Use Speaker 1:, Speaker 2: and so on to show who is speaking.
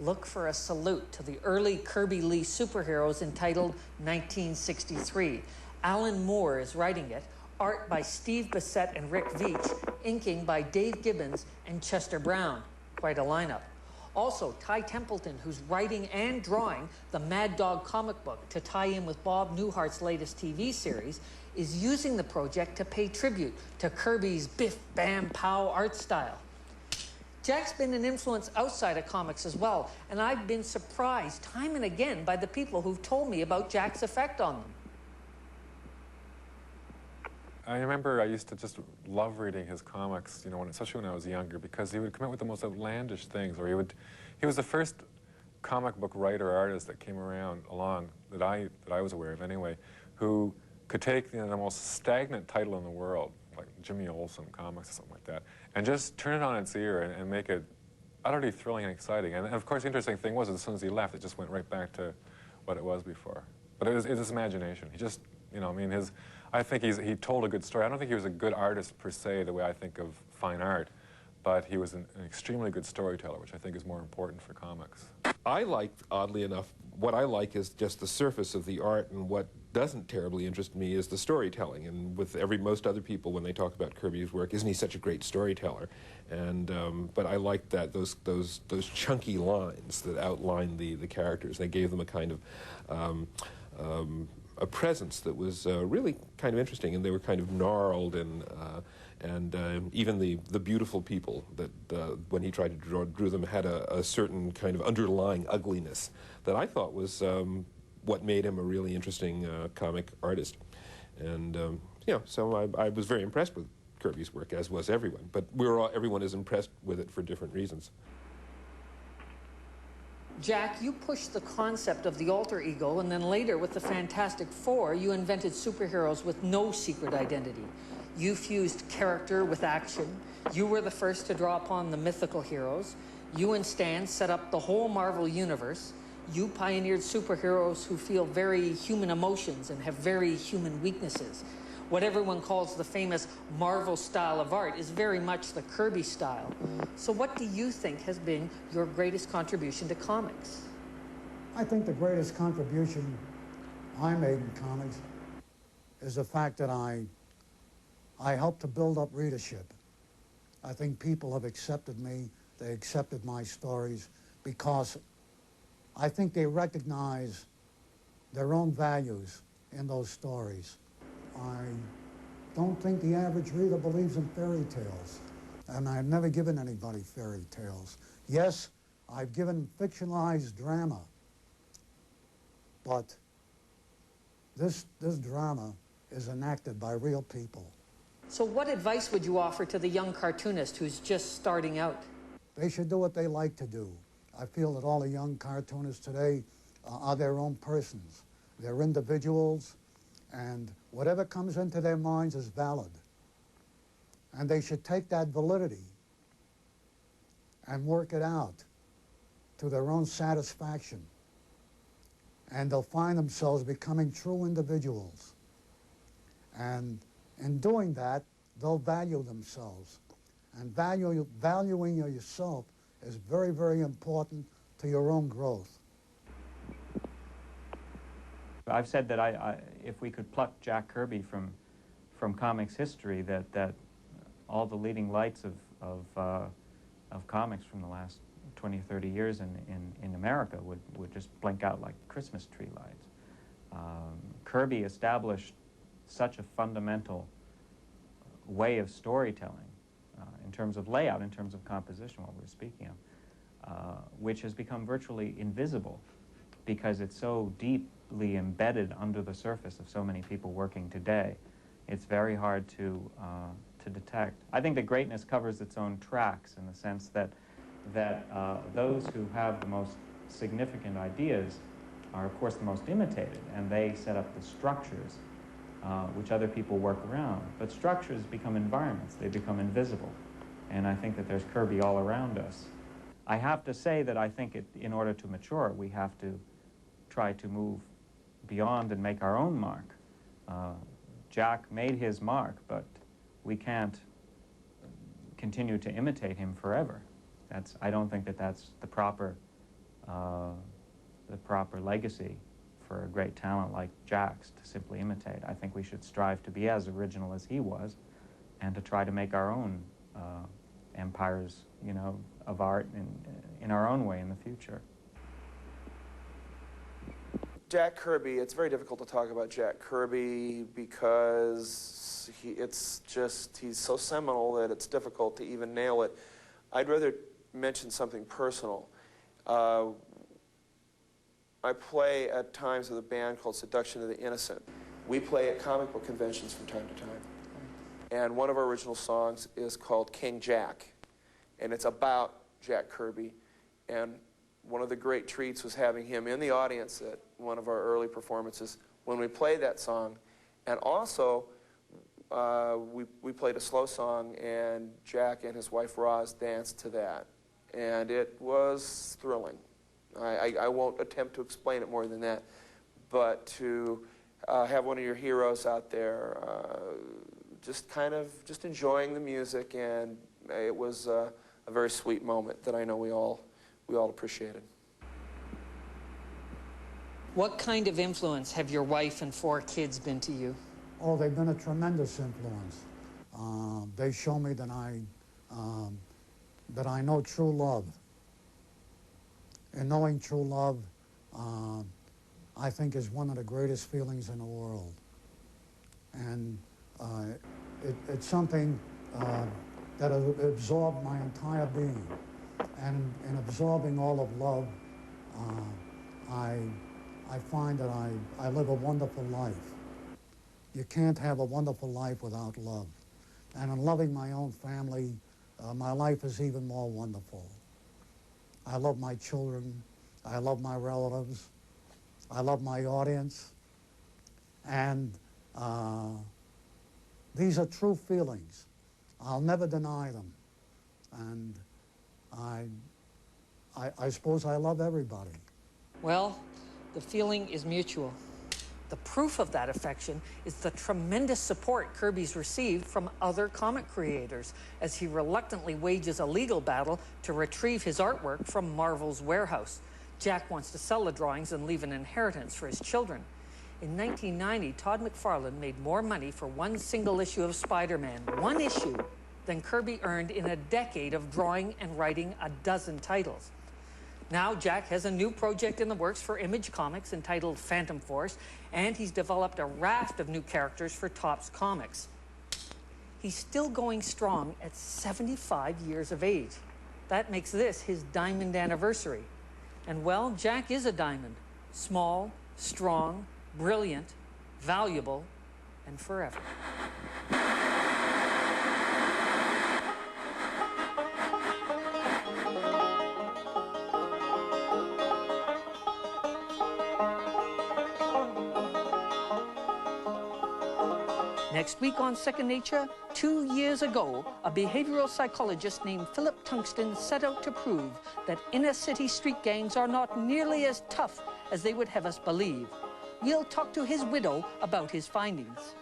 Speaker 1: look for a salute to the early Kirby Lee superheroes entitled 1963. Alan Moore is writing it, art by Steve Bissett and Rick Veitch, inking by Dave Gibbons and Chester Brown. Quite a lineup. Also, Ty Templeton, who's writing and drawing the Mad Dog comic book to tie in with Bob Newhart's latest TV series, is using the project to pay tribute to Kirby's Biff Bam Pow art style. Jack's been an influence outside of comics as well, and I've been surprised time and again by the people who've told me about Jack's effect on them.
Speaker 2: I remember I used to just love reading his comics, you know, especially when I was younger, because he would come up with the most outlandish things, or he was the first comic book writer artist that came along that I was aware of anyway, who could take, you know, the most stagnant title in the world, like Jimmy Olsen comics or something like that, and just turn it on its ear and make it utterly thrilling and exciting. And of course, the interesting thing was, as soon as he left, it just went right back to what it was before. But it was his imagination. He just, you know, I mean, I think he told a good story. I don't think he was a good artist per se, the way I think of fine art, but he was an extremely good storyteller, which I think is more important for comics.
Speaker 3: I like, oddly enough, what I like is just the surface of the art, and what doesn't terribly interest me is the storytelling. And with most other people, when they talk about Kirby's work, isn't he such a great storyteller? And but I liked that those chunky lines that outlined the characters. They gave them a kind of a presence that was really kind of interesting, and they were kind of gnarled, and even the beautiful people that when he tried to drew them had a certain kind of underlying ugliness that I thought was what made him a really interesting comic artist. And you know, so I was very impressed with Kirby's work, as was everyone. But everyone is impressed with it for different reasons.
Speaker 1: Jack, you pushed the concept of the alter ego, and then later with the Fantastic Four, you invented superheroes with no secret identity. You fused character with action. You were the first to draw upon the mythical heroes. You and Stan set up the whole Marvel universe. You pioneered superheroes who feel very human emotions and have very human weaknesses. What everyone calls the famous Marvel style of art is very much the Kirby style. So what do you think has been your greatest contribution to comics?
Speaker 4: I think the greatest contribution I made in comics is the fact that I helped to build up readership. I think people have accepted me, they accepted my stories, because I think they recognize their own values in those stories. I don't think the average reader believes in fairy tales, and I've never given anybody fairy tales. Yes, I've given fictionalized drama, but this drama is enacted by real people.
Speaker 1: So what advice would you offer to the young cartoonist who's just starting out?
Speaker 4: They should do what they like to do. I feel that all the young cartoonists today are their own persons. They're individuals, and whatever comes into their minds is valid. And they should take that validity and work it out to their own satisfaction. And they'll find themselves becoming true individuals. And in doing that, they'll value themselves. And valuing yourself is very, very important to your own growth.
Speaker 5: I've said that if we could pluck Jack Kirby from comics history, that all the leading lights of comics from the last 20, 30 years in America would just blink out like Christmas tree lights. Kirby established such a fundamental way of storytelling in terms of layout, in terms of composition, what we're speaking of, which has become virtually invisible because it's so deeply embedded under the surface of so many people working today. It's very hard to detect. I think that greatness covers its own tracks in the sense that those who have the most significant ideas are, of course, the most imitated, and they set up the structures which other people work around. But structures become environments. They become invisible. And I think that there's Kirby all around us. I have to say that I think in order to mature, we have to try to move beyond and make our own mark. Jack made his mark, but we can't continue to imitate him forever. I don't think that that's the proper the proper legacy for a great talent like Jack's to simply imitate. I think we should strive to be as original as he was, and to try to make our own empires, you know, of art in our own way in the future.
Speaker 6: Jack Kirby, it's very difficult to talk about Jack Kirby because he's so seminal that it's difficult to even nail it. I'd rather mention something personal. I play at times with a band called Seduction of the Innocent. We play at comic book conventions from time to time. And one of our original songs is called King Jack. And it's about Jack Kirby. And one of the great treats was having him in the audience at one of our early performances when we played that song. And also, we played a slow song, and Jack and his wife Roz danced to that. And it was thrilling. I won't attempt to explain it more than that, but to have one of your heroes out there just enjoying the music, and it was a very sweet moment that I know we all appreciated.
Speaker 1: What kind of influence have your wife and 4 kids been to you?
Speaker 4: Oh, they've been a tremendous influence. They show me that I know true love. And knowing true love, I think, is one of the greatest feelings in the world. And it's something that has absorbed my entire being. And in absorbing all of love, I find that I live a wonderful life. You can't have a wonderful life without love. And in loving my own family, my life is even more wonderful. I love my children. I love my relatives. I love my audience. And these are true feelings. I'll never deny them. And I suppose I love everybody.
Speaker 1: Well, the feeling is mutual. The proof of that affection is the tremendous support Kirby's received from other comic creators as he reluctantly wages a legal battle to retrieve his artwork from Marvel's warehouse. Jack wants to sell the drawings and leave an inheritance for his children. In 1990, Todd McFarlane made more money for one single issue of Spider-Man, one issue, than Kirby earned in a decade of drawing and writing a dozen titles. Now Jack has a new project in the works for Image Comics entitled Phantom Force, and he's developed a raft of new characters for Topps Comics. He's still going strong at 75 years of age. That makes this his diamond anniversary. And well, Jack is a diamond. Small, strong, brilliant, valuable, and forever. Next week on Second Nature, 2 years ago, a behavioral psychologist named Philip Tungsten set out to prove that inner-city street gangs are not nearly as tough as they would have us believe. We'll talk to his widow about his findings.